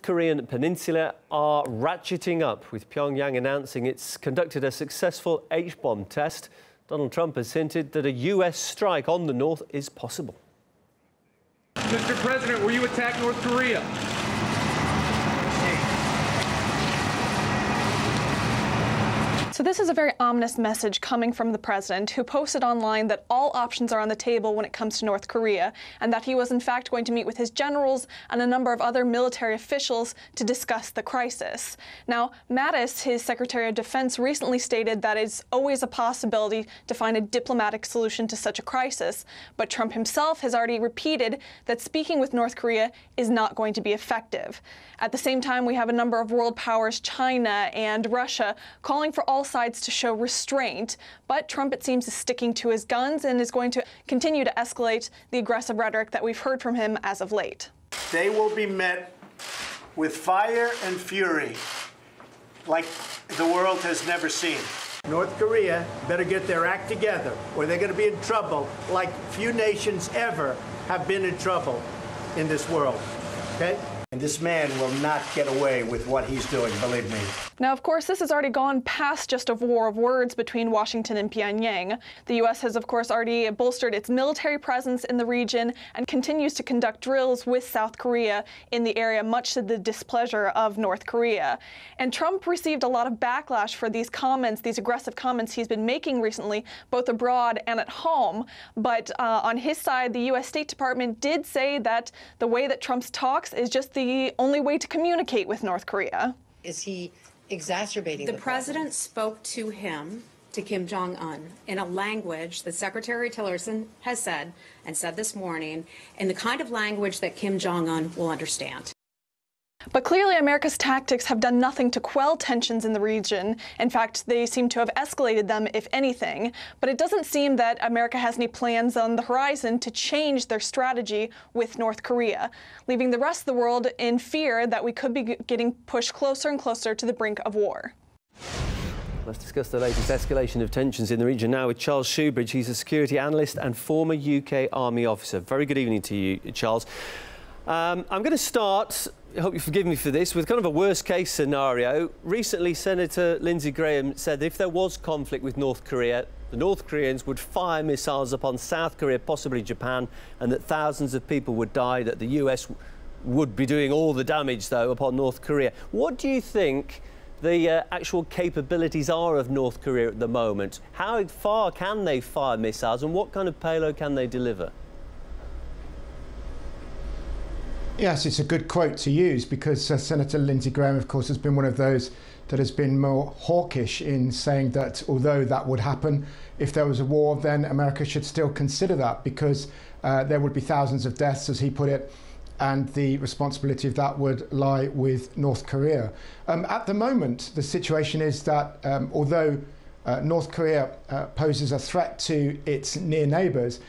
Korean peninsula are ratcheting up, with Pyongyang announcing it's conducted a successful H-bomb test. Donald Trump has hinted that a US strike on the north is possible. Mr. President, will you attack North Korea? So this is a very ominous message coming from the president, who posted online that all options are on the table when it comes to North Korea, and that he was in fact going to meet with his generals and a number of other military officials to discuss the crisis. Now, Mattis, his Secretary of Defense, recently stated that it's always a possibility to find a diplomatic solution to such a crisis, but Trump himself has already repeated that speaking with North Korea is not going to be effective. At the same time, we have a number of world powers, China and Russia, calling for all sides to show restraint, but Trump, it seems, is sticking to his guns and is going to continue to escalate the aggressive rhetoric that we've heard from him as of late. They will be met with fire and fury like the world has never seen. North Korea better get their act together, or they're going to be in trouble like few nations ever have been in trouble in this world, okay? And this man will not get away with what he's doing, believe me. Now, of course, this has already gone past just a war of words between Washington and Pyongyang. The U.S. has, of course, already bolstered its military presence in the region and continues to conduct drills with South Korea in the area, much to the displeasure of North Korea. And Trump received a lot of backlash for these comments, these aggressive comments he's been making recently, both abroad and at home. But on his side, the U.S. State Department did say that the way that Trump talks is just the only way to communicate with North Korea. Is he exacerbating the president spoke to him, to Kim Jong-un, in a language that Secretary Tillerson has said and said this morning, in the kind of language that Kim Jong-un will understand. But clearly, America's tactics have done nothing to quell tensions in the region. In fact, they seem to have escalated them, if anything. But it doesn't seem that America has any plans on the horizon to change their strategy with North Korea, leaving the rest of the world in fear that we could be getting pushed closer and closer to the brink of war. Let's discuss the latest escalation of tensions in the region now with Charles Shoebridge. He's a security analyst and former UK Army officer. Very good evening to you, Charles. I'm going to start, I hope you forgive me for this, with kind of a worst-case scenario. Recently, Senator Lindsey Graham said that if there was conflict with North Korea, the North Koreans would fire missiles upon South Korea, possibly Japan, and that thousands of people would die, that the US would be doing all the damage, though, upon North Korea. What do you think the actual capabilities are of North Korea at the moment? How far can they fire missiles, and what kind of payload can they deliver? Yes, it's a good quote to use because Senator Lindsey Graham, of course, has been one of those that has been more hawkish in saying that although that would happen, if there was a war, then America should still consider that because there would be thousands of deaths, as he put it, and the responsibility of that would lie with North Korea. At the moment, the situation is that although North Korea poses a threat to its near neighbours,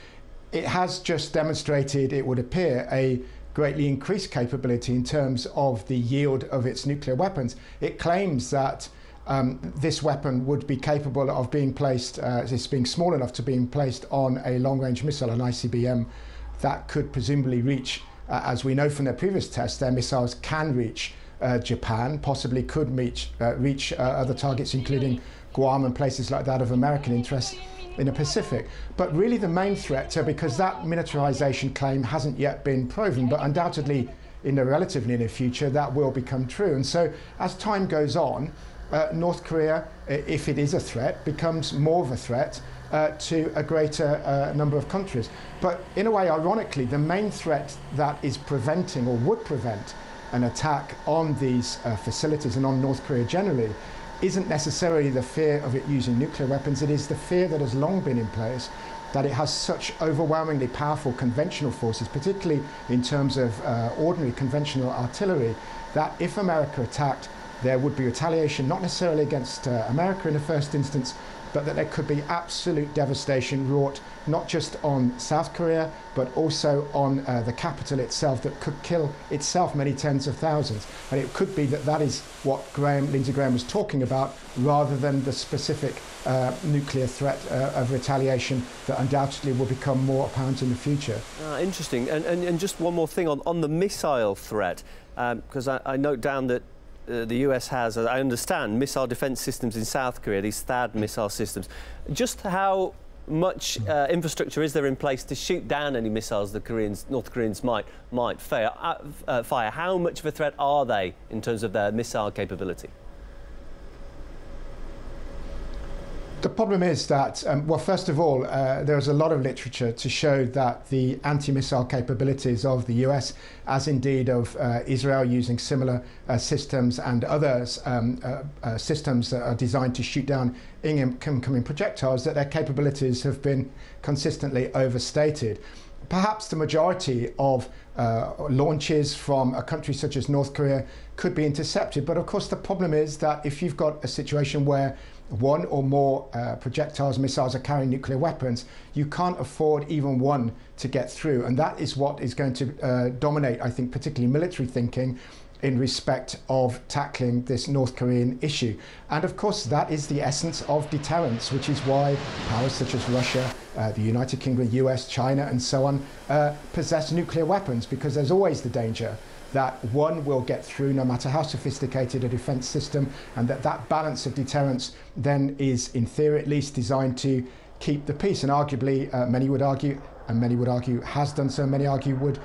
it has just demonstrated, it would appear, a greatly increased capability in terms of the yield of its nuclear weapons. It claims that this weapon would be capable of being placed, it's being small enough to being placed on a long-range missile, an ICBM, that could presumably reach, as we know from their previous tests, their missiles can reach Japan, possibly could reach other targets, including Guam and places like that of American interest in the Pacific. But really the main threat, because that militarization claim hasn't yet been proven, but undoubtedly in the relatively near future that will become true. And so as time goes on, North Korea, if it is a threat, becomes more of a threat to a greater number of countries. But in a way, ironically, the main threat that is preventing or would prevent an attack on these facilities and on North Korea generally isn't necessarily the fear of it using nuclear weapons. It is the fear that has long been in place that it has such overwhelmingly powerful conventional forces, particularly in terms of ordinary conventional artillery, that if America attacked, there would be retaliation, not necessarily against America in the first instance, but that there could be absolute devastation wrought not just on South Korea, but also on the capital itself, that could kill itself many tens of thousands. And it could be that that is what Lindsey Graham was talking about, rather than the specific nuclear threat of retaliation that undoubtedly will become more apparent in the future. Interesting. And just one more thing on the missile threat, because I note down that the US has, as I understand, missile defence systems in South Korea, these THAAD missile systems. Just how much infrastructure is there in place to shoot down any missiles the North Koreans might fire? How much of a threat are they in terms of their missile capability? The problem is that, well, first of all, there's a lot of literature to show that the anti-missile capabilities of the US, as indeed of Israel using similar systems and other systems that are designed to shoot down incoming projectiles, that their capabilities have been consistently overstated. Perhaps the majority of launches from a country such as North Korea could be intercepted, but of course the problem is that if you've got a situation where one or more projectiles, missiles are carrying nuclear weapons, you can't afford even one to get through. And that is what is going to dominate, I think, particularly military thinking in respect of tackling this North Korean issue. And of course, that is the essence of deterrence, which is why powers such as Russia, the United Kingdom, US, China, and so on, possess nuclear weapons, because there's always the danger that one will get through no matter how sophisticated a defence system, and that balance of deterrence then is, in theory at least, designed to keep the peace. And arguably, many would argue has done so, many would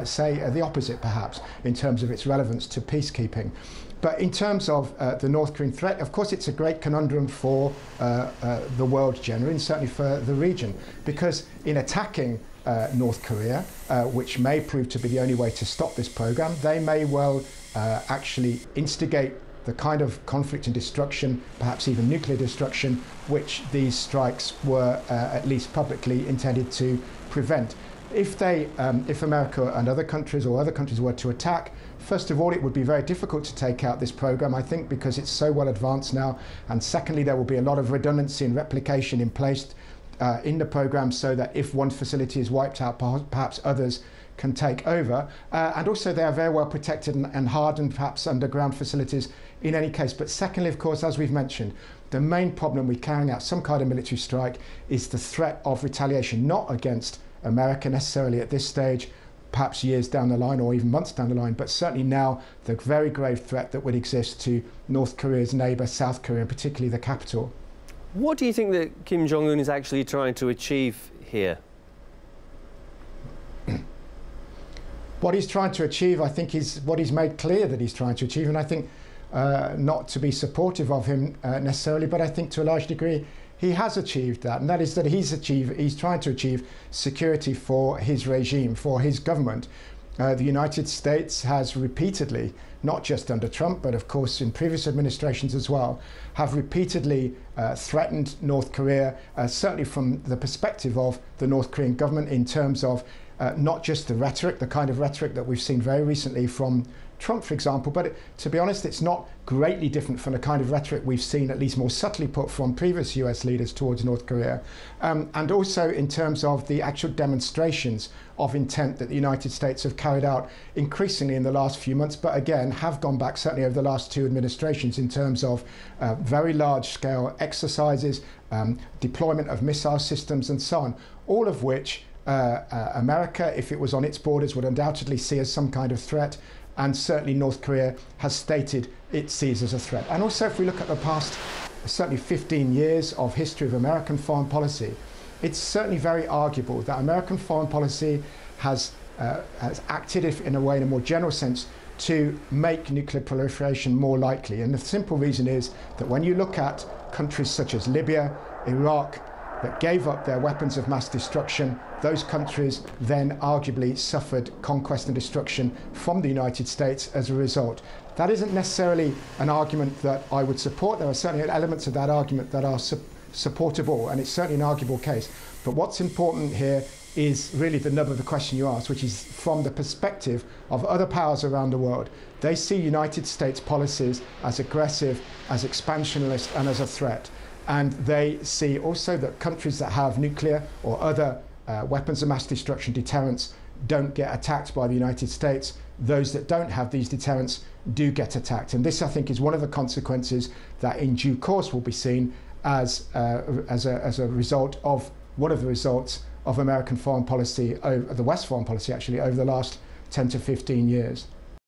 say the opposite perhaps, in terms of its relevance to peacekeeping. But in terms of the North Korean threat, of course it's a great conundrum for the world generally, and certainly for the region, because in attacking North Korea, which may prove to be the only way to stop this program, they may well actually instigate the kind of conflict and destruction, perhaps even nuclear destruction, which these strikes were at least publicly intended to prevent. If America and other countries were to attack, first of all, it would be very difficult to take out this program, I think, because it's so well advanced now. And secondly, there will be a lot of redundancy and replication in place in the program, so that if one facility is wiped out, perhaps others can take over. And also they are very well protected and hardened, perhaps underground facilities in any case. But secondly, of course, as we've mentioned, the main problem with carrying out some kind of military strike is the threat of retaliation, not against America necessarily at this stage, perhaps years down the line or even months down the line, but certainly now the very grave threat that would exist to North Korea's neighbour, South Korea, and particularly the capital. What do you think that Kim Jong-un is actually trying to achieve here? What he's trying to achieve, I think, is what he's made clear that he's trying to achieve, and I think not to be supportive of him necessarily, but I think to a large degree he has achieved that, and that is that he's trying to achieve security for his regime, for his government. The United States has repeatedly, not just under Trump, but of course in previous administrations as well, have repeatedly threatened North Korea, certainly from the perspective of the North Korean government, in terms of not just the rhetoric, the kind of rhetoric that we've seen very recently from Trump, for example, but to be honest, it's not greatly different from the kind of rhetoric we've seen, at least more subtly put, from previous US leaders towards North Korea. And also in terms of the actual demonstrations of intent that the United States have carried out increasingly in the last few months, but again have gone back certainly over the last two administrations in terms of very large-scale exercises, deployment of missile systems and so on, all of which America, if it was on its borders, would undoubtedly see as some kind of threat. And certainly North Korea has stated it sees as a threat. And also, if we look at the past, certainly 15 years of history of American foreign policy, it's certainly very arguable that American foreign policy has acted in a way, in a more general sense, to make nuclear proliferation more likely. And the simple reason is that when you look at countries such as Libya, Iraq, that gave up their weapons of mass destruction, those countries then arguably suffered conquest and destruction from the United States as a result. That isn't necessarily an argument that I would support. There are certainly elements of that argument that are supportable, and it's certainly an arguable case. But what's important here is really the nub of the question you asked, which is from the perspective of other powers around the world. They see United States policies as aggressive, as expansionist, and as a threat. And they see also that countries that have nuclear or other weapons of mass destruction deterrents don't get attacked by the United States. Those that don't have these deterrents do get attacked. And this, I think, is one of the consequences that in due course will be seen as a result of one of the results of American foreign policy, the West foreign policy actually, over the last 10 to 15 years.